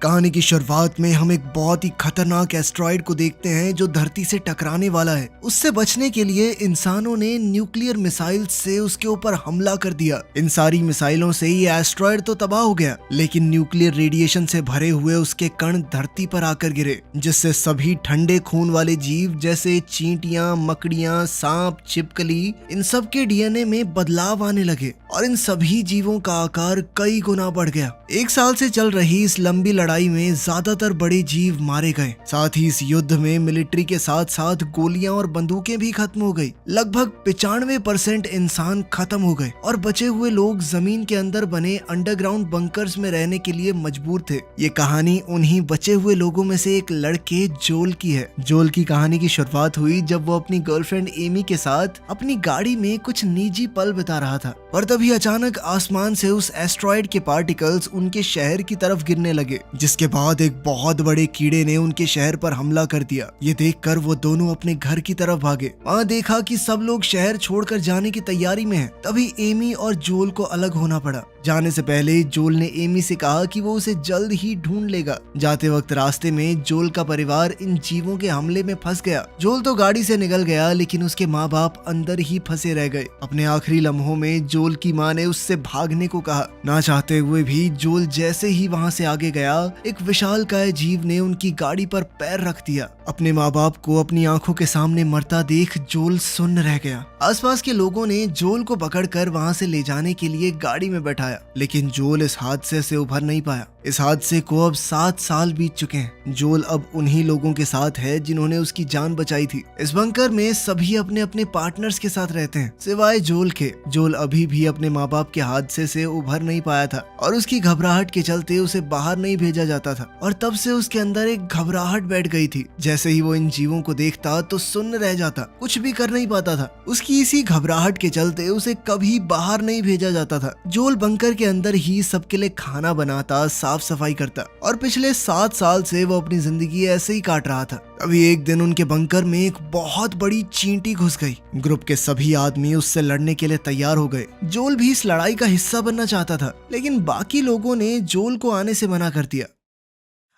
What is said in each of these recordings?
कहानी की शुरुआत में हम एक बहुत ही खतरनाक एस्ट्रॉइड को देखते हैं जो धरती से टकराने वाला है। उससे बचने के लिए इंसानों ने न्यूक्लियर मिसाइल से उसके ऊपर हमला कर दिया। इन सारी मिसाइलों से ये एस्ट्रॉइड तो तबाह हो गया, लेकिन न्यूक्लियर रेडिएशन से भरे हुए उसके कण धरती पर आकर गिरे, जिससे सभी ठंडे खून वाले जीव जैसे चींटियां, मकड़ियां, सांप, छिपकली, इन सब के डीएनए में बदलाव आने लगे और इन सभी जीवों का आकार कई गुना बढ़ गया। 1 साल से चल रही इस लंबी लड़ाई में ज्यादातर बड़े जीव मारे गए। साथ ही इस युद्ध में मिलिट्री के साथ साथ गोलियां और बंदूकें भी खत्म हो गई। लगभग 95% इंसान खत्म हो गए और बचे हुए लोग जमीन के अंदर बने अंडरग्राउंड बंकर्स में रहने के लिए मजबूर थे। ये कहानी उन्हीं बचे हुए लोगों में से एक लड़के जोल की है। जोल की कहानी की शुरुआत हुई जब वो अपनी गर्लफ्रेंड एमी के साथ अपनी गाड़ी में कुछ निजी पल बिता रहा था, पर तभी अचानक आसमान से उस एस्ट्रॉइड के पार्टिकल्स उनके शहर की तरफ गिरने लगे, जिसके बाद एक बहुत बड़े कीड़े ने उनके शहर पर हमला कर दिया। ये देखकर वो दोनों अपने घर की तरफ भागे। वहाँ देखा कि सब लोग शहर छोड़कर जाने की तैयारी में हैं। तभी एमी और जोल को अलग होना पड़ा। जाने से पहले जोल ने एमी से कहा कि वो उसे जल्द ही ढूंढ लेगा। जाते वक्त रास्ते में जोल का परिवार इन जीवों के हमले में फंस गया। जोल तो गाड़ी से निकल गया, लेकिन उसके माँ बाप अंदर ही फंसे रह गए। अपने आखिरी लम्हों में जोल की माँ ने उससे भागने को कहा। ना चाहते हुए भी जोल जैसे ही वहाँ से आगे गया, एक विशालकाय जीव ने उनकी गाड़ी पर पैर रख दिया। अपने माँ बाप को अपनी आंखों के सामने मरता देख जोल सुन्न रह गया। आसपास के लोगों ने जोल को पकड़कर वहाँ से ले जाने के लिए गाड़ी में बैठाया, लेकिन जोल इस हादसे से उभर नहीं पाया। इस हादसे को अब 7 साल बीत चुके हैं। जोल अब उन्हीं लोगों के साथ है जिन्होंने उसकी जान बचाई थी। इस बंकर में सभी अपने अपने पार्टनर्स के साथ रहते हैं, सिवाय जोल के। जोल अभी भी अपने माँ बाप के हादसे से उभर नहीं पाया था और उसकी घबराहट के चलते उसे बाहर नहीं भेजा जाता था, और तब से उसके अंदर एक घबराहट बैठ गई थी। जैसे ही वो इन जीवों को देखता तो सुन्न रह जाता, कुछ भी कर नहीं पाता था। उसकी इसी घबराहट के चलते उसे कभी बाहर नहीं भेजा जाता था। जोल बंकर के अंदर ही सबके लिए खाना बनाता, साफ सफाई करता, और पिछले 7 साल से वो अपनी जिंदगी ऐसे ही काट रहा था। अभी एक दिन उनके बंकर में एक बहुत बड़ी चींटी घुस गई। ग्रुप के सभी आदमी उससे लड़ने के लिए तैयार हो गए। जोल भी इस लड़ाई का हिस्सा बनना चाहता था, लेकिन बाकी लोगों ने जोल को आने से मना कर दिया।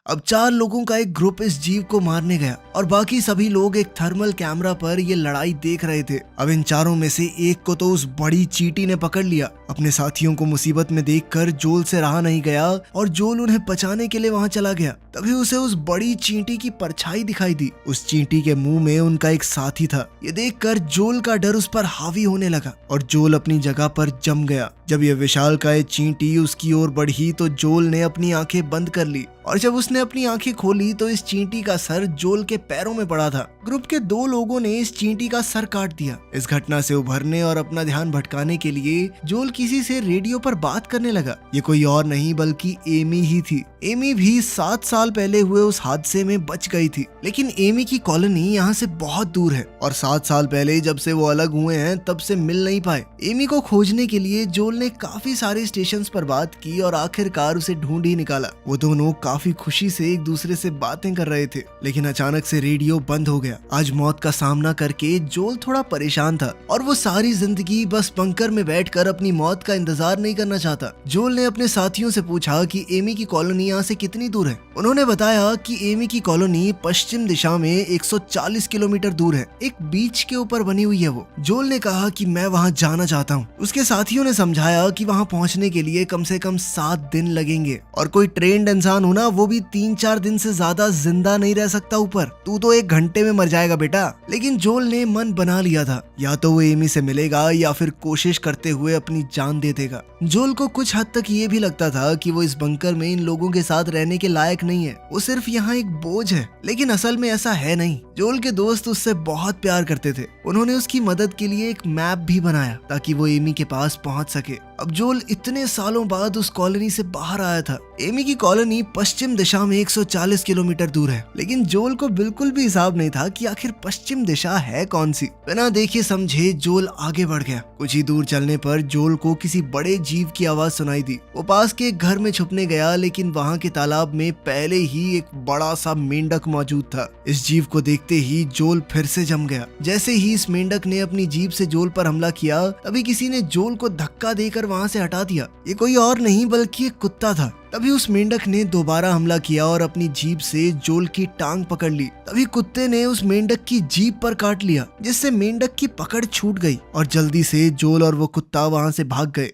अब 4 लोगों का एक ग्रुप इस जीव को मारने गया और बाकी सभी लोग एक थर्मल कैमरा पर ये लड़ाई देख रहे थे। अब इन चारों में से एक को तो उस बड़ी चींटी ने पकड़ लिया। अपने साथियों को मुसीबत में देखकर जोल से रहा नहीं गया और जोल उन्हें बचाने के लिए वहां चला गया। तभी उसे उस बड़ी चींटी की परछाई दिखाई दी। उस चींटी के मुंह में उनका एक साथी था। ये देखकर जोल का डर उस पर हावी होने लगा और जोल अपनी जगह पर जम गया। जब ये विशालकाय चींटी उसकी ओर बढ़ी तो जोल ने अपनी आंखें बंद कर ली, और जब उसने अपनी आंखें खोली तो इस चींटी का सर जोल के पैरों में पड़ा था। ग्रुप के 2 लोगों ने इस चींटी का सर काट दिया। इस घटना से उभरने और अपना ध्यान भटकाने के लिए जोल किसी से रेडियो पर बात करने लगा। ये कोई और नहीं बल्कि एमी ही थी। एमी भी 7 साल पहले हुए उस हादसे में बच गई थी, लेकिन एमी की कॉलोनी यहाँ से बहुत दूर है और 7 साल पहले जब से वो अलग हुए हैं तब से मिल नहीं पाए। एमी को खोजने के लिए जोल ने काफी सारे स्टेशंस पर बात की और आखिरकार उसे ढूंढ ही निकाला। वो दोनों काफी खुशी से एक दूसरे से बातें कर रहे थे, लेकिन अचानक से रेडियो बंद हो गया। आज मौत का सामना करके जोल थोड़ा परेशान था और वो सारी जिंदगी बस बंकर में बैठकर अपनी मौत का इंतजार नहीं करना चाहता। जोल ने अपने साथियों से पूछा कि एमी की कॉलोनी यहाँ से कितनी दूर है। उन्होंने बताया कि एमी की कॉलोनी पश्चिम दिशा में 140 किलोमीटर दूर है। एक बीच के ऊपर बनी हुई है वो। जोल ने कहा कि मैं वहाँ जाना चाहता हूँ। उसके साथियों ने समझाया कि वहाँ पहुँचने के लिए कम से कम 7 दिन लगेंगे और कोई ट्रेंड इंसान होना वो भी 3-4 दिन से ज्यादा जिंदा नहीं रह सकता ऊपर। तू तो 1 घंटे में मर जाएगा बेटा। लेकिन जोल ने मन बना लिया था, या तो वो एमी से मिलेगा या फिर कोशिश करते हुए अपनी जान दे देगा। जोल को कुछ हद तक ये भी लगता था कि वो इस बंकर में इन लोगों के साथ रहने के लायक नहीं है। वो सिर्फ यहाँ एक बोझ है, लेकिन असल में ऐसा है नहीं। जोल के दोस्त उससे बहुत प्यार करते थे। उन्होंने उसकी मदद के लिए एक मैप भी बनाया ताकि वो एमी के पास पहुंच सके। अब जोल इतने सालों बाद उस कॉलोनी से बाहर आया था। एमी की कॉलोनी पश्चिम दिशा में 140 किलोमीटर दूर है, लेकिन जोल को बिल्कुल भी हिसाब नहीं था कि आखिर पश्चिम दिशा है कौन सी। बिना देखे समझे जोल आगे बढ़ गया। कुछ ही दूर चलने पर जोल को किसी बड़े जीव की आवाज सुनाई दी। वो पास के एक घर में छुपने गया, लेकिन वहाँ के तालाब में पहले ही एक बड़ा सा मेंढक मौजूद था। इस जीव को देखते ही जोल फिर से जम गया। जैसे ही इस मेंढक ने अपनी जीभ से जोल पर हमला किया, तभी किसी ने जोल को धक्का देकर वहाँ से हटा दिया। ये कोई और नहीं बल्कि एक कुत्ता था। तभी उस मेंढक ने दोबारा हमला किया और अपनी जीभ से जोल की टांग पकड़ ली। तभी कुत्ते ने उस मेंढक की जीभ पर काट लिया, जिससे मेंढक की पकड़ छूट गई और जल्दी से जोल और वो कुत्ता वहां से भाग गए।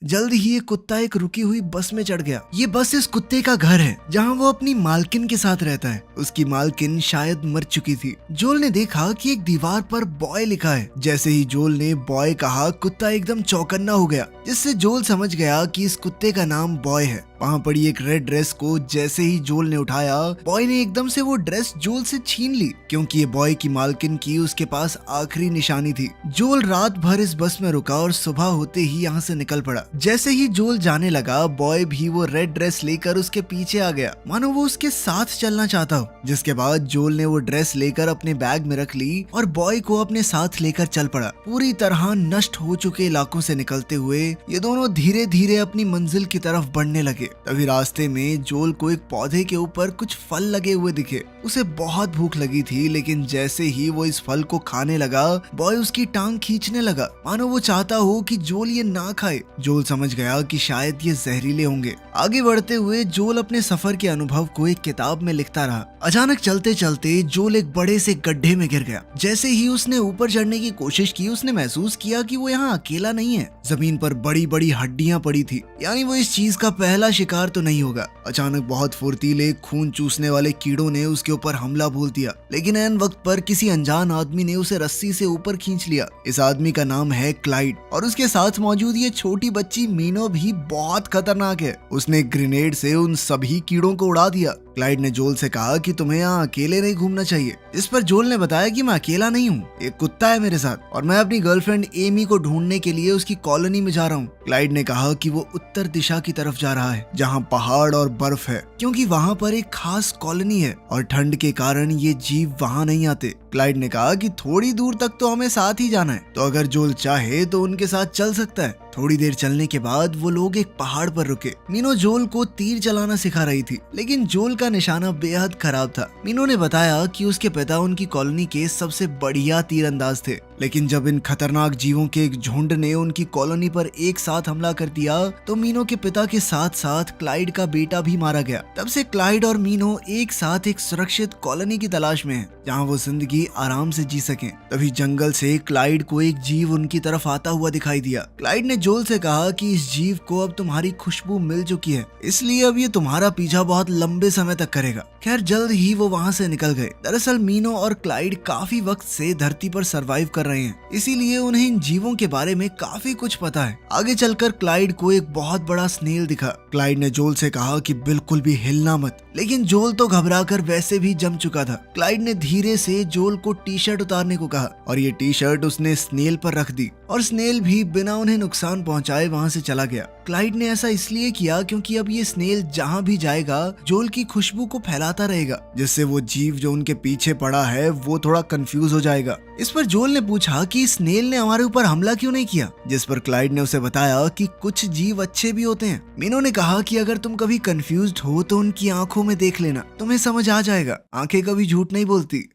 जल्द ही ये कुत्ता एक रुकी हुई बस में चढ़ गया। ये बस इस कुत्ते का घर है, जहाँ वो अपनी मालकिन के साथ रहता है। उसकी मालकिन शायद मर चुकी थी। जोल ने देखा कि एक दीवार पर बॉय लिखा है। जैसे ही जोल ने बॉय कहा, कुत्ता एकदम चौकन्ना हो गया, जिससे जोल समझ गया कि इस कुत्ते का नाम बॉय है। वहाँ पड़ी एक रेड ड्रेस को जैसे ही जोल ने उठाया, बॉय ने एकदम से वो ड्रेस जोल से छीन ली, क्योंकि ये बॉय की मालकिन की उसके पास आखिरी निशानी थी। जोल रात भर इस बस में रुका और सुबह होते ही यहाँ से निकल पड़ा। जैसे ही जोल जाने लगा, बॉय भी वो रेड ड्रेस लेकर उसके पीछे आ गया, मानो वो उसके साथ चलना चाहता हो। जिसके बाद जोल ने वो ड्रेस लेकर अपने बैग में रख ली और बॉय को अपने साथ लेकर चल पड़ा। पूरी तरह नष्ट हो चुके इलाकों से निकलते हुए ये दोनों धीरे धीरे अपनी मंजिल की तरफ बढ़ने लगे। तभी रास्ते में जोल को एक पौधे के ऊपर कुछ फल लगे हुए दिखे। उसे बहुत भूख लगी थी, लेकिन जैसे ही वो इस फल को खाने लगा, बॉय उसकी टांग खींचने लगा, मानो वो चाहता हो कि जोल ये ना खाए। जोल समझ गया कि शायद ये जहरीले होंगे। आगे बढ़ते हुए जोल अपने सफर के अनुभव को एक किताब में लिखता रहा। अचानक चलते चलते जोल एक बड़े से गड्ढे में गिर गया। जैसे ही उसने ऊपर चढ़ने की कोशिश की, उसने महसूस किया कि वो यहाँ अकेला नहीं है। जमीन पर बड़ी बड़ी हड्डियां पड़ी थी, यानी वो इस चीज का पहला शिकार तो नहीं होगा। अचानक बहुत फुर्तीले खून चूसने वाले कीड़ों ने उसके ऊपर हमला बोल दिया, लेकिन ऐन वक्त पर किसी अनजान आदमी ने उसे रस्सी से ऊपर खींच लिया। इस आदमी का नाम है क्लाइड और उसके साथ मौजूद ये छोटी बच्ची मीनो भी बहुत खतरनाक है। उसने ग्रेनेड से उन सभी कीड़ों को उड़ा दिया। क्लाइड ने जोल से कहा कि तुम्हें यहाँ अकेले नहीं घूमना चाहिए। इस पर जोल ने बताया कि मैं अकेला नहीं हूँ, एक कुत्ता है मेरे साथ और मैं अपनी गर्लफ्रेंड एमी को ढूंढने के लिए उसकी कॉलोनी में जा रहा हूँ। क्लाइड ने कहा कि वो उत्तर दिशा की तरफ जा रहा है, जहाँ पहाड़ और बर्फ है, क्योंकि वहाँ पर एक खास कॉलोनी है और ठंड के कारण ये जीव वहाँ नहीं आते। क्लाइड ने कहा कि थोड़ी दूर तक तो हमें साथ ही जाना है, तो अगर जोल चाहे तो उनके साथ चल सकता है। थोड़ी देर चलने के बाद वो लोग एक पहाड़ पर रुके। मीनो जोल को तीर चलाना सिखा रही थी, लेकिन जोल का निशाना बेहद खराब था। मीनो ने बताया कि उसके पिता उनकी कॉलोनी के सबसे बढ़िया तीरंदाज थे, लेकिन जब इन खतरनाक जीवों के एक झुंड ने उनकी कॉलोनी पर एक साथ हमला कर दिया, तो मीनो के पिता के साथ साथ क्लाइड का बेटा भी मारा गया। तब से क्लाइड और मीनो एक साथ एक सुरक्षित कॉलोनी की तलाश में हैं, जहां वो जिंदगी आराम से जी सकें। तभी जंगल से क्लाइड को एक जीव उनकी तरफ आता हुआ दिखाई दिया। क्लाइड ने जोल से कहा कि इस जीव को अब तुम्हारी खुशबू मिल चुकी है, इसलिए अब ये तुम्हारा पीछा बहुत लंबे समय तक करेगा। खैर जल्द ही वो वहाँ से निकल गए। दरअसल मीनो और क्लाइड काफी वक्त से धरती पर सरवाइव कर रहे हैं, इसीलिए उन्हें इन जीवों के बारे में काफी कुछ पता है। आगे चलकर क्लाइड को एक बहुत बड़ा स्नेल दिखा। क्लाइड ने जोल से कहा कि बिल्कुल भी हिलना मत, लेकिन जोल तो घबराकर वैसे भी जम चुका था। क्लाइड ने धीरे से जोल को टी शर्ट उतारने को कहा और ये टी शर्ट उसने स्नेल पर रख दी और स्नेल भी बिना उन्हें नुकसान पहुंचाए वहां से चला गया। क्लाइड ने ऐसा इसलिए किया क्योंकि अब ये स्नेल जहां भी जाएगा जोल की खुशबू को फैलाता रहेगा, जिससे वो जीव जो उनके पीछे पड़ा है वो थोड़ा कंफ्यूज हो जाएगा। इस पर जोल ने पूछा कि स्नेल ने हमारे ऊपर हमला क्यों नहीं किया, जिस पर क्लाइड ने उसे बताया कि कुछ जीव अच्छे भी होते हैं। मीनो ने कहा कि अगर तुम कभी कंफ्यूज्ड हो तो उनकी आंखों में देख लेना, तुम्हें समझ आ जाएगा, आंखें कभी झूठ नहीं बोलती।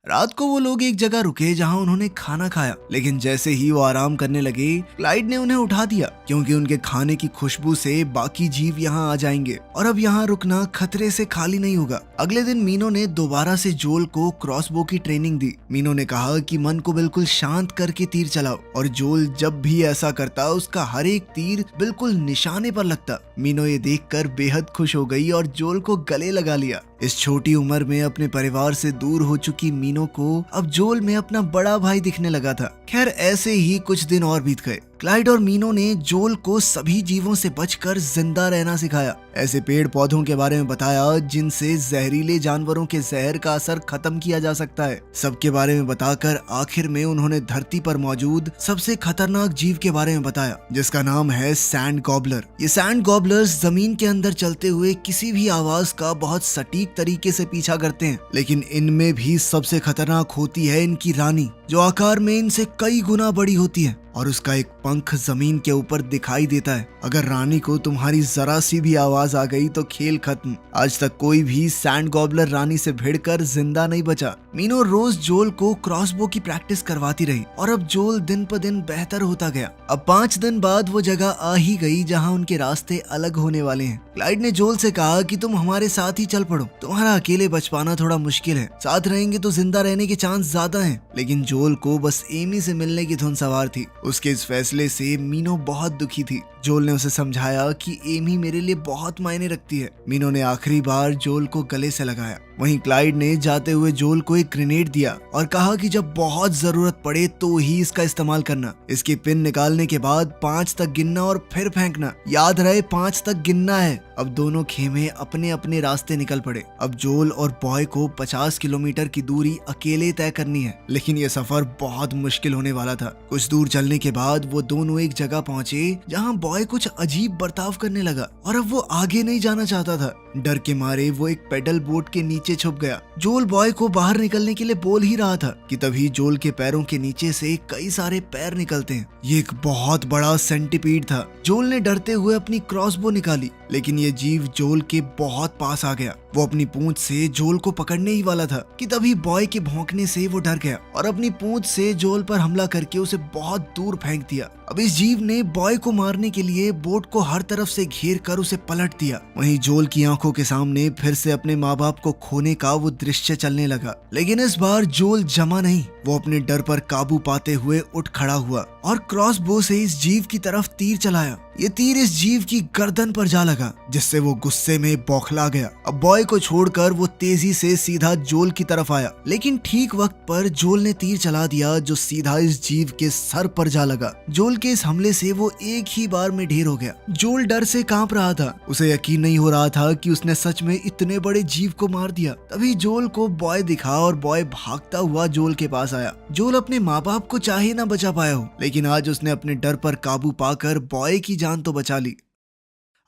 रात को वो लोग एक जगह रुके जहां उन्होंने खाना खाया, लेकिन जैसे ही वो आराम करने लगे, क्लाइड ने उन्हें उठा दिया क्योंकि उनके खाने की खुशबू से बाकी जीव यहाँ आ जाएंगे और अब यहाँ रुकना खतरे से खाली नहीं होगा। अगले दिन मीनो ने दोबारा से जोल को क्रॉसबो की ट्रेनिंग दी। मीनो ने कहा कि मन को बिल्कुल शांत करके तीर चलाओ और जोल जब भी ऐसा करता उसका हर एक तीर बिल्कुल निशाने पर लगता। मीनो ये देखकर बेहद खुश हो गई और जोल को गले लगा लिया। इस छोटी उम्र में अपने परिवार से दूर हो चुकी मीनो को अब जोल में अपना बड़ा भाई दिखने लगा था। खैर ऐसे ही कुछ दिन और बीत गए। क्लाइड और मीनो ने जोल को सभी जीवों से बचकर जिंदा रहना सिखाया। ऐसे पेड़ पौधों के बारे में बताया जिनसे जहरीले जानवरों के जहर का असर खत्म किया जा सकता है। सबके बारे में बताकर आखिर में उन्होंने धरती पर मौजूद सबसे खतरनाक जीव के बारे में बताया, जिसका नाम है सैंड गॉबलर। ये सैंड गॉबलर्स जमीन के अंदर चलते हुए किसी भी आवाज का बहुत सटीक तरीके से पीछा करते हैं, लेकिन इनमें भी सबसे खतरनाक होती है इनकी रानी, जो आकार में इनसे कई गुना बड़ी होती है और उसका एक पंख जमीन के ऊपर दिखाई देता है। अगर रानी को तुम्हारी जरा सी भी आवाज आ गई तो खेल खत्म। आज तक कोई भी सैंड गॉबलर रानी से भिड़कर जिंदा नहीं बचा। मीनो रोज जोल को क्रॉसबो की प्रैक्टिस करवाती रही और अब जोल दिन पर दिन बेहतर होता गया। अब 5 दिन बाद वो जगह आ ही गई जहाँ उनके रास्ते अलग होने वाले हैं। क्लाइड ने जोल से कहा कि तुम हमारे साथ ही चल पड़ो, तुम्हारा अकेले बच पाना थोड़ा मुश्किल है, साथ रहेंगे तो जिंदा रहने के चांस ज्यादा हैं। लेकिन जोल को बस एमी से मिलने की धुन सवार थी। उसके इस फैसले से मीनो बहुत दुखी थी। जोल ने उसे समझाया कि एमी मेरे लिए बहुत मायने रखती है। मीनो ने आखिरी बार जोल को गले से लगाया। वहीं क्लाइड ने जाते हुए जोल को एक ग्रेनेड दिया और कहा कि जब बहुत जरूरत पड़े तो ही इसका इस्तेमाल करना। इसकी पिन निकालने के बाद 5 तक गिनना और फिर फेंकना। याद रहे 5 तक गिनना है। अब दोनों खेमे अपने अपने रास्ते निकल पड़े। अब जोल और बॉय को 50 किलोमीटर की दूरी अकेले तय करनी है, लेकिन यह सफर बहुत मुश्किल होने वाला था। कुछ दूर चलने के बाद वो दोनों एक जगह पहुंचे जहां बॉय कुछ अजीब बर्ताव करने लगा और अब वो आगे नहीं जाना चाहता था। डर के मारे वो एक पेडल बोट के नीचे छुप गया। जोल बॉय को बाहर निकलने के लिए बोल ही रहा था कि तभी जोल के पैरों के नीचे से कई सारे पैर निकलते हैं। ये एक बहुत बड़ा सेंटीपीड था। जोल ने डरते हुए अपनी क्रॉसबो निकाली, लेकिन ये जीव जोल के बहुत पास आ गया। वो अपनी पूंछ से जोल को पकड़ने ही वाला था कि तभी बॉय के भौंकने से वो डर गया और अपनी पूंछ से जोल पर हमला करके उसे बहुत दूर फेंक दिया। अब इस जीव ने बॉय को मारने के लिए बोट को हर तरफ से घेर कर उसे पलट दिया। वहीं जोल की आंखों के सामने फिर से अपने माँ बाप को खोने का वो दृश्य चलने लगा। लेकिन इस बार जोल जमा नहीं। वो अपने डर पर काबू पाते हुए उठ खड़ा हुआ और क्रॉसबो से इस जीव की तरफ तीर चलाया। ये तीर इस जीव की गर्दन पर जा लगा, जिससे वो गुस्से में बौखला गया। अब बॉय को छोड़कर वो तेजी से सीधा जोल की तरफ आया, लेकिन ठीक वक्त पर जोल ने तीर चला दिया जो सीधा इस जीव के सर पर जा लगा। जोल के इस हमले से वो एक ही बार में ढेर हो गया। जोल डर से कांप रहा था। उसे यकीन नहीं हो रहा था कि उसने सच में इतने बड़े जीव को मार दिया। तभी जोल को बॉय दिखा और बॉय भागता हुआ जोल के पास आया। जोल अपने माँ बाप को चाहे ना बचा पाया हो, लेकिन आज उसने अपने डर पर काबू पाकर बॉय की जान तो बचा ली।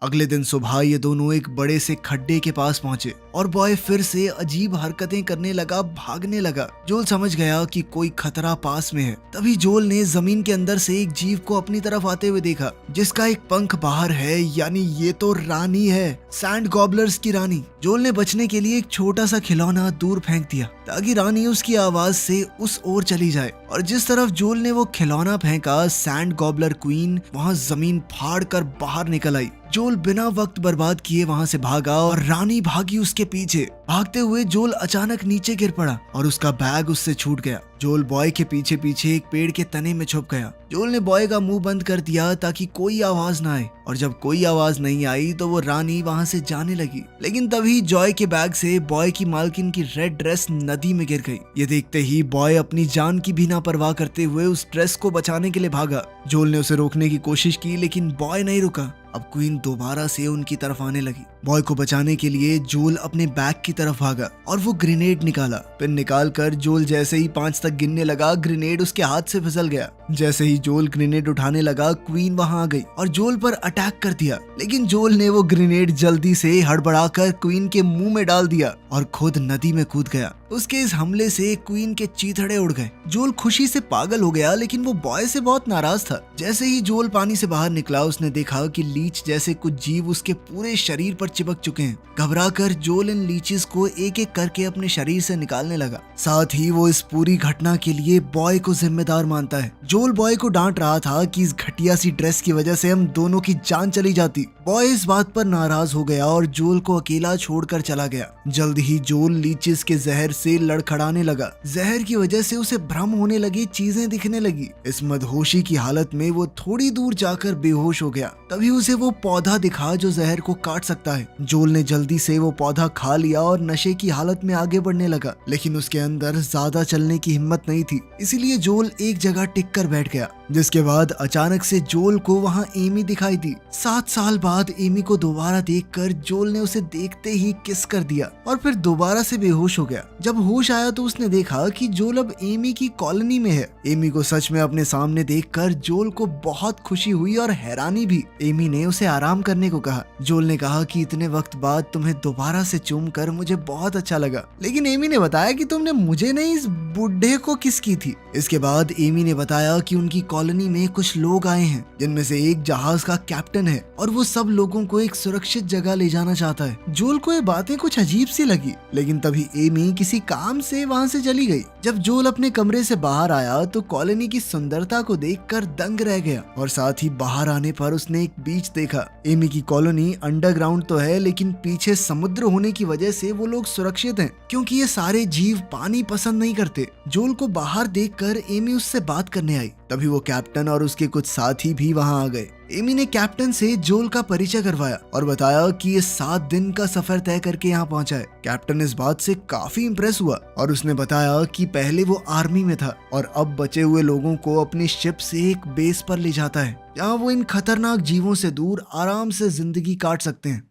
अगले दिन सुबह ये दोनों एक बड़े से खड्डे के पास पहुंचे और बॉय फिर से अजीब हरकतें करने लगा, भागने लगा। जोल समझ गया कि कोई खतरा पास में है। तभी जोल ने जमीन के अंदर से एक जीव को अपनी तरफ आते हुए देखा, जिसका एक पंख बाहर है, यानी ये तो रानी है, सैंड गॉबलर्स की रानी। जोल ने बचने के लिए एक छोटा सा खिलौना दूर फेंक दिया ताकि रानी उसकी आवाज से उस ओर चली जाए। और जिस तरफ जोल ने वो खिलौना फेंका, सैंड गॉबलर क्वीन वहां जमीन फाड़ कर बाहर निकल आई। जोल बिना वक्त बर्बाद किए वहां से भागा और रानी भागी उसके पीछे। भागते हुए जोल अचानक नीचे गिर पड़ा और उसका बैग उससे छूट गया। जोल बॉय के पीछे पीछे एक पेड़ के तने में छुप गया। जोल ने बॉय का मुंह बंद कर दिया ताकि कोई आवाज ना आए, और जब कोई आवाज नहीं आई तो वो रानी वहां से जाने लगी। लेकिन तभी जॉय के बैग से बॉय की मालकिन की रेड ड्रेस नदी में गिर गई। ये देखते ही बॉय अपनी जान की भी ना परवाह करते हुए उस ड्रेस को बचाने के लिए भागा। जोल ने उसे रोकने की कोशिश की, लेकिन बॉय नहीं रुका। अब क्वीन दोबारा से उनकी तरफ आने लगी। बॉय को बचाने के लिए जोल अपने बैग की तरफ भागा और वो ग्रेनेड निकाला। पिन निकाल कर जोल जैसे ही 5 तक गिनने लगा, ग्रेनेड उसके हाथ से फिसल गया। जैसे ही जोल ग्रेनेड उठाने लगा, क्वीन वहां आ गई और जोल पर अटैक कर दिया। लेकिन जोल ने वो ग्रेनेड जल्दी से हड़बड़ाकर क्वीन के मुंह में डाल दिया और खुद नदी में कूद गया। उसके इस हमले से क्वीन के चीथड़े उड़ गए। जोल खुशी से पागल हो गया, लेकिन वो बॉय से बहुत नाराज था। जैसे ही जोल पानी से बाहर निकला, उसने देखा कि लीच जैसे कुछ जीव उसके पूरे शरीर पर चिपक चुके हैं। घबराकर जोल इन लीचेस को एक एक करके अपने शरीर से निकालने लगा। साथ ही वो इस पूरी घटना के लिए बॉय को जिम्मेदार मानता है। जोल बॉय को डांट रहा था कि इस घटिया सी ड्रेस की वजह से हम दोनों की जान चली जाती। बॉय इस बात पर नाराज हो गया और जोल को अकेला छोड़कर चला गया। जल्द ही जोल लीचेस के जहर से लड़खड़ाने लगा। जहर की वजह से उसे भ्रम होने लगी, चीजें दिखने लगी। इस मदहोशी की हालत में वो थोड़ी दूर जाकर बेहोश हो गया। तभी उसे वो पौधा दिखा जो जहर को काट सकता है। जोल ने जल्दी से वो पौधा खा लिया और नशे की हालत में आगे बढ़ने लगा, लेकिन उसके अंदर ज्यादा चलने की हिम्मत नहीं थी। इसीलिए जोल एक जगह टिक कर बैठ गया। जिसके बाद अचानक से जोल को वहाँ एमी दिखाई दी। 7 साल बाद एमी को दोबारा देखकर जोल ने उसे देखते ही किस कर दिया और फिर दोबारा से बेहोश हो गया। जब होश आया तो उसने देखा कि जोल अब एमी की कॉलोनी में है। एमी को सच में अपने सामने देखकर जोल को बहुत खुशी हुई और हैरानी भी। एमी ने उसे आराम करने को कहा। जोल ने कहा कि इतने वक्त बाद तुम्हें दोबारा से चूम कर मुझे बहुत अच्छा लगा। लेकिन एमी ने बताया कि तुमने मुझे नहीं, इस बुढ़े को किस की थी। इसके बाद एमी ने बताया कि उनकी कॉलोनी में कुछ लोग आए हैं, जिनमें से एक जहाज का कैप्टन है और वो सब लोगों को एक सुरक्षित जगह ले जाना चाहता है। जोल को ये बातें कुछ अजीब सी लगी, लेकिन तभी एमी किसी काम से वहाँ से चली गई। जब जोल अपने कमरे से बाहर आया तो कॉलोनी की सुंदरता को देखकर दंग रह गया और साथ ही बाहर आने पर उसने एक बीच देखा। एमी की कॉलोनी अंडरग्राउंड तो है, लेकिन पीछे समुद्र होने की वजह से वो लोग सुरक्षित हैं, क्योंकि ये सारे जीव पानी पसंद नहीं करते। जोल को बाहर देखकर एमी उससे बात करने आई। तभी वो कैप्टन और उसके कुछ साथी भी वहाँ आ गए। एमी ने कैप्टन से जोल का परिचय करवाया और बताया कि ये 7 दिन का सफर तय करके यहाँ पहुंचा है। कैप्टन इस बात से काफी इम्प्रेस हुआ और उसने बताया कि पहले वो आर्मी में था और अब बचे हुए लोगों को अपनी शिप से एक बेस पर ले जाता है, जहाँ वो इन खतरनाक जीवों से दूर आराम से जिंदगी काट सकते हैं।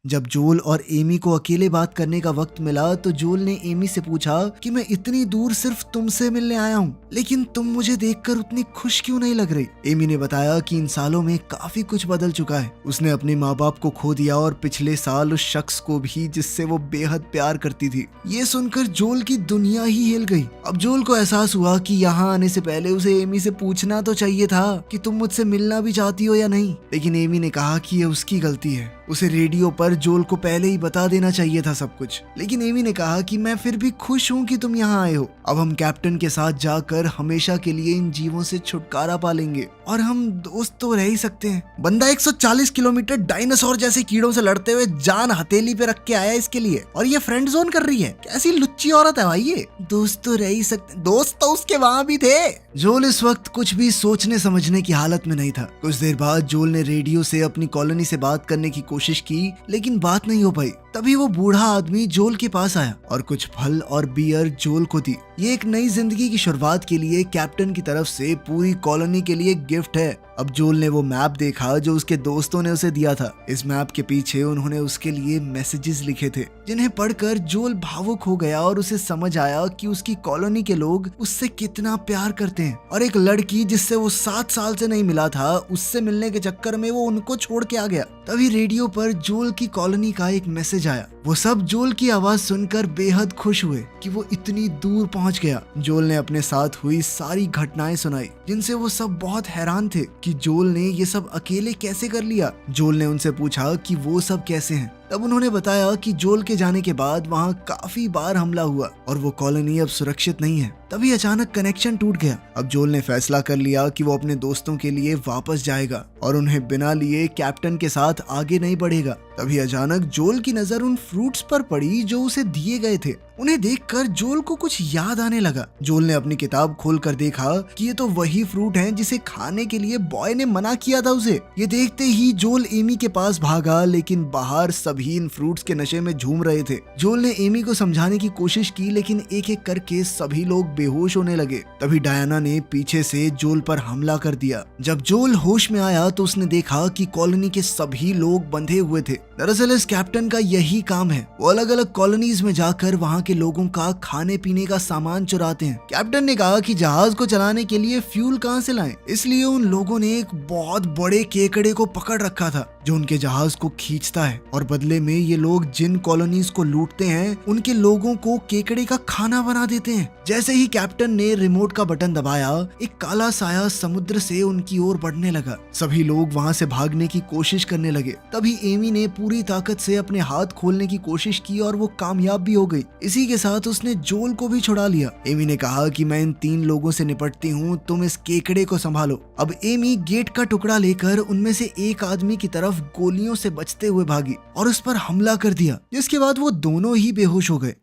जब जोल और एमी को अकेले बात करने का वक्त मिला तो जोल ने एमी से पूछा कि मैं इतनी दूर सिर्फ तुमसे मिलने आया हूँ, लेकिन तुम मुझे देखकर उतनी खुश क्यों नहीं लग रही। एमी ने बताया कि इन सालों में काफी कुछ बदल चुका है। उसने अपने माँ बाप को खो दिया और पिछले साल उस शख्स को भी जिससे वो बेहद प्यार करती थी। ये सुनकर जोल की दुनिया ही हिल गई। अब जोल को एहसास हुआ कि यहाँ आने से पहले उसे एमी से पूछना तो चाहिए था कि तुम मुझसे मिलना भी चाहती हो या नहीं, लेकिन एमी ने कहा कि ये उसकी गलती है। उसे रेडियो पर जोल को पहले ही बता देना चाहिए था सब कुछ, लेकिन एमी ने कहा कि मैं फिर भी खुश हूँ कि तुम यहाँ आए हो। अब हम कैप्टन के साथ जाकर हमेशा के लिए इन जीवों से छुटकारा पालेंगे और हम दोस्त तो रह ही सकते हैं। बंदा 140 किलोमीटर डायनासोर जैसे कीड़ों से लड़ते हुए जान हथेली पे रख के आया इसके लिए, और ये फ्रेंड जोन कर रही है। कैसी लुच्ची औरत है भाई ये। दोस्त तो रह ही सकते, दोस्त तो उसके वहाँ भी थे। जोल इस वक्त कुछ भी सोचने समझने की हालत में नहीं था। कुछ देर बाद जोल ने रेडियो से अपनी कॉलोनी से बात करने की कोशिश की, लेकिन बात नहीं हो पाई। तभी वो बूढ़ा आदमी जोल के पास आया और कुछ फल और बियर जोल को दी। ये एक नई जिंदगी की शुरुआत के लिए कैप्टन की तरफ से पूरी कॉलोनी के लिए गिफ्ट है। अब जोल ने वो मैप देखा जो उसके दोस्तों ने उसे दिया था। इस मैप के पीछे उन्होंने उसके लिए मैसेजेस लिखे थे, जिन्हें पढ़कर जोल भावुक हो गया और उसे समझ आया कि उसकी कॉलोनी के लोग उससे कितना प्यार करते हैं, और एक लड़की जिससे वो 7 साल से नहीं मिला था, उससे मिलने के चक्कर में वो उनको छोड़ के आ गया। तभी रेडियो पर जोल की कॉलोनी का एक मैसेज आया। वो सब जोल की आवाज सुनकर बेहद खुश हुए कि वो इतनी दूर पहुंच गया। जोल ने अपने साथ हुई सारी घटनाएं सुनाई, जिनसे वो सब बहुत हैरान थे कि जोल ने ये सब अकेले कैसे कर लिया। जोल ने उनसे पूछा कि वो सब कैसे हैं। तब उन्होंने बताया कि जोल के जाने के बाद वहाँ काफी बार हमला हुआ और वो कॉलोनी अब सुरक्षित नहीं है। तभी अचानक कनेक्शन टूट गया। अब जोल ने फैसला कर लिया कि वो अपने दोस्तों के लिए वापस जाएगा और उन्हें बिना लिए कैप्टन के साथ आगे नहीं बढ़ेगा। तभी अचानक जोल की नजर उन फ्रूट्स पर पड़ी जो उसे दिए गए थे। उन्हें देखकर जोल को कुछ याद आने लगा। जोल ने अपनी किताब खोलकर देखा कि ये तो वही फ्रूट हैं जिसे खाने के लिए बॉय ने मना किया था उसे। ये देखते ही जोल एमी के पास भागा, लेकिन बाहर सभी इन फ्रूट्स के नशे में झूम रहे थे। जोल ने एमी को समझाने की कोशिश की, लेकिन एक एक करके सभी लोग बेहोश होने लगे। तभी डायना ने पीछे से जोल पर हमला कर दिया। जब जोल होश में आया तो उसने देखा कि कॉलोनी के सभी लोग बंधे हुए थे। दरअसल इस कैप्टन का यही काम है, वो अलग अलग कॉलोनीज में जाकर वहाँ के लोगों का खाने पीने का सामान चुराते हैं। कैप्टन ने कहा कि जहाज को चलाने के लिए फ्यूल कहाँ से लाएं, इसलिए उन लोगों ने एक बहुत बड़े केकड़े को पकड़ रखा था जो उनके जहाज को खींचता है, और बदले में ये लोग जिन कॉलोनीज को लूटते हैं उनके लोगों को केकड़े का खाना बना देते हैं। जैसे ही कैप्टन ने रिमोट का बटन दबाया, एक काला साया समुद्र से उनकी ओर बढ़ने लगा। सभी लोग वहाँ से भागने की कोशिश करने लगे। तभी एमी ने पूरी ताकत से अपने हाथ खोलने की कोशिश की और वो कामयाब भी हो गई। इसी के साथ उसने जोल को भी छुड़ा लिया। एमी ने कहा कि मैं इन 3 लोगों से निपटती हूँ, तुम इस केकड़े को संभालो। अब एमी गेट का टुकड़ा लेकर उनमें से एक आदमी की तरफ गोलियों से बचते हुए भागी और उस पर हमला कर दिया, जिसके बाद वो दोनों ही बेहोश हो गए।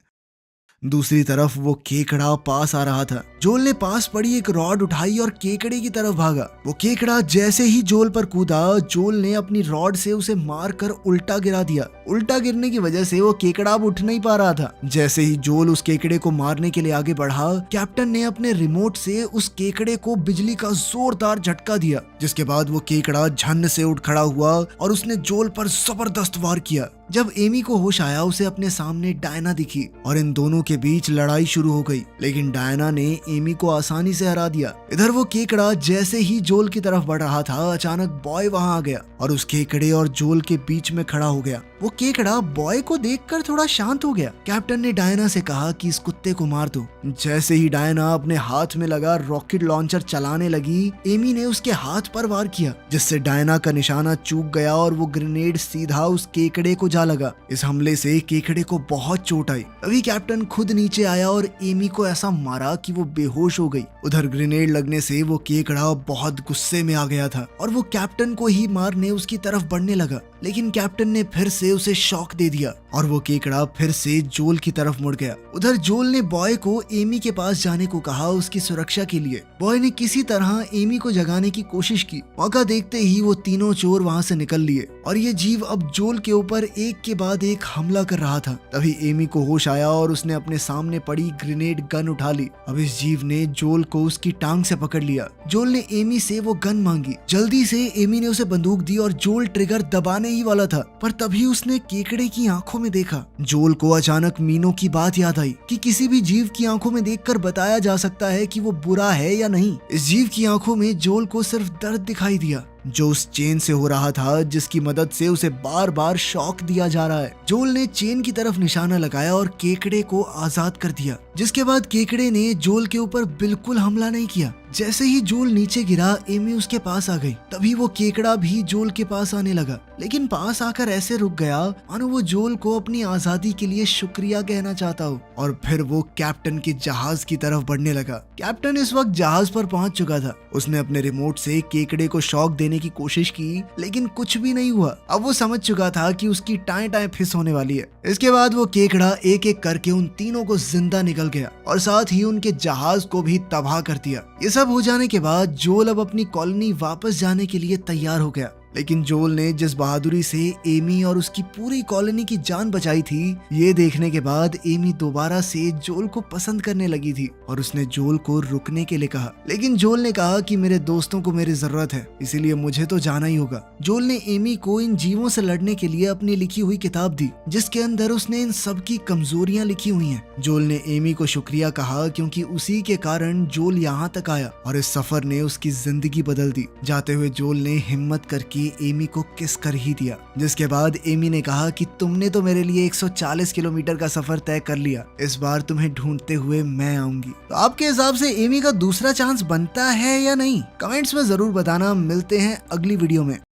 दूसरी तरफ वो केकड़ा पास आ रहा था। जोल ने पास पड़ी एक रॉड उठाई और केकड़े की तरफ भागा। वो केकड़ा जैसे ही जोल पर कूदा, जोल ने अपनी रॉड से उसे मारकर उल्टा गिरा दिया। उल्टा गिरने की वजह से वो केकड़ा अब उठ नहीं पा रहा था। जैसे ही जोल उस केकड़े को मारने के लिए आगे बढ़ा, कैप्टन ने अपने रिमोट से उस केकड़े को बिजली का जोरदार झटका दिया, जिसके बाद वो केकड़ा झन्न से उठ खड़ा हुआ और उसने जोल पर जबरदस्त वार किया। जब एमी को होश आया, उसे अपने सामने डायना दिखी और इन दोनों के बीच लड़ाई शुरू हो गई। लेकिन डायना ने एमी को आसानी से हरा दिया। इधर वो केकड़ा जैसे ही जोल की तरफ बढ़ रहा था, अचानक बॉय वहां आ गया और उस केकड़े और जोल के बीच में खड़ा हो गया। वो केकड़ा बॉय को देखकर थोड़ा शांत हो गया। कैप्टन ने डायना से कहा कि इस कुत्ते को मार दो। जैसे ही डायना अपने हाथ में लगा रॉकेट लॉन्चर चलाने लगी, एमी ने उसके हाथ पर वार किया, जिससे डायना का निशाना चूक गया और वो ग्रेनेड सीधा उस केकड़े को जा लगा। इस हमले से केकड़े को बहुत चोट आई। अभी कैप्टन खुद नीचे आया और एमी को ऐसा मारा कि वो बेहोश हो गई। उधर ग्रेनेड लगने से वो केकड़ा बहुत गुस्से में आ गया था और वो कैप्टन को ही मारने उसकी तरफ बढ़ने लगा, लेकिन कैप्टन ने फिर से उसे शॉक दे दिया और वो केकड़ा फिर से जोल की तरफ मुड़ गया। उधर जोल ने बॉय को एमी के पास जाने को कहा उसकी सुरक्षा के लिए। बॉय ने किसी तरह एमी को जगाने की कोशिश की। मौका देखते ही वो तीनों चोर वहां से निकल लिए और ये जीव अब जोल के ऊपर एक के बाद एक हमला कर रहा था। तभी एमी को होश आया और उसने अपने सामने पड़ी ग्रेनेड गन उठा ली। अब इस जीव ने जोल को उसकी टांग से पकड़ लिया। जोल ने एमी से वो गन मांगी। जल्दी से एमी ने उसे बंदूक दी और जोल ट्रिगर दबाने ही वाला था, पर तभी उसने केकड़े की आंखों में देखा। जोल को अचानक मीनो की बात याद आई कि किसी भी जीव की आंखों में देखकर बताया जा सकता है कि वो बुरा है या नहीं। इस जीव की आंखों में जोल को सिर्फ दर्द दिखाई दिया जो उस चेन से हो रहा था, जिसकी मदद से उसे बार बार शॉक दिया जा रहा है। जोल ने चेन की तरफ निशाना लगाया और केकड़े को आजाद कर दिया, जिसके बाद केकड़े ने जोल के ऊपर बिल्कुल हमला नहीं किया। जैसे ही जोल नीचे गिरा, एमी उसके पास आ गई। तभी वो केकड़ा भी जोल के पास आने लगा, लेकिन पास आकर ऐसे रुक गया मानो वो जोल को अपनी आजादी के लिए शुक्रिया कहना चाहता हो। और फिर वो कैप्टन के जहाज की तरफ बढ़ने लगा। कैप्टन इस वक्त जहाज पर पहुंच चुका था। उसने अपने रिमोट से केकड़े को शॉक देने की कोशिश की, लेकिन कुछ भी नहीं हुआ। अब वो समझ चुका था कि उसकी टाएं टाएं फिस होने वाली है। इसके बाद वो केकड़ा एक एक करके उन तीनों को जिंदा निकल गया और साथ ही उनके जहाज को भी तबाह कर दिया। ये सब हो जाने के बाद जोल अब अपनी कॉलोनी वापस जाने के लिए तैयार हो गया, लेकिन जोल ने जिस बहादुरी से एमी और उसकी पूरी कॉलोनी की जान बचाई थी, ये देखने के बाद एमी दोबारा से जोल को पसंद करने लगी थी और उसने जोल को रुकने के लिए कहा। लेकिन जोल ने कहा कि मेरे दोस्तों को मेरी जरूरत है, इसीलिए मुझे तो जाना ही होगा। जोल ने एमी को इन जीवों से लड़ने के लिए अपनी लिखी हुई किताब दी, जिसके अंदर उसने इन सब की कमजोरियां लिखी हुई हैं। जोल ने एमी को शुक्रिया कहा, क्योंकि उसी के कारण जोल यहाँ तक आया और इस सफर ने उसकी जिंदगी बदल दी। जाते हुए जोल ने हिम्मत करके एमी को किस कर ही दिया, जिसके बाद एमी ने कहा कि तुमने तो मेरे लिए 140 किलोमीटर का सफर तय कर लिया, इस बार तुम्हें ढूंढते हुए मैं आऊंगी। तो आपके हिसाब से एमी का दूसरा चांस बनता है या नहीं? कमेंट्स में जरूर बताना। मिलते हैं अगली वीडियो में।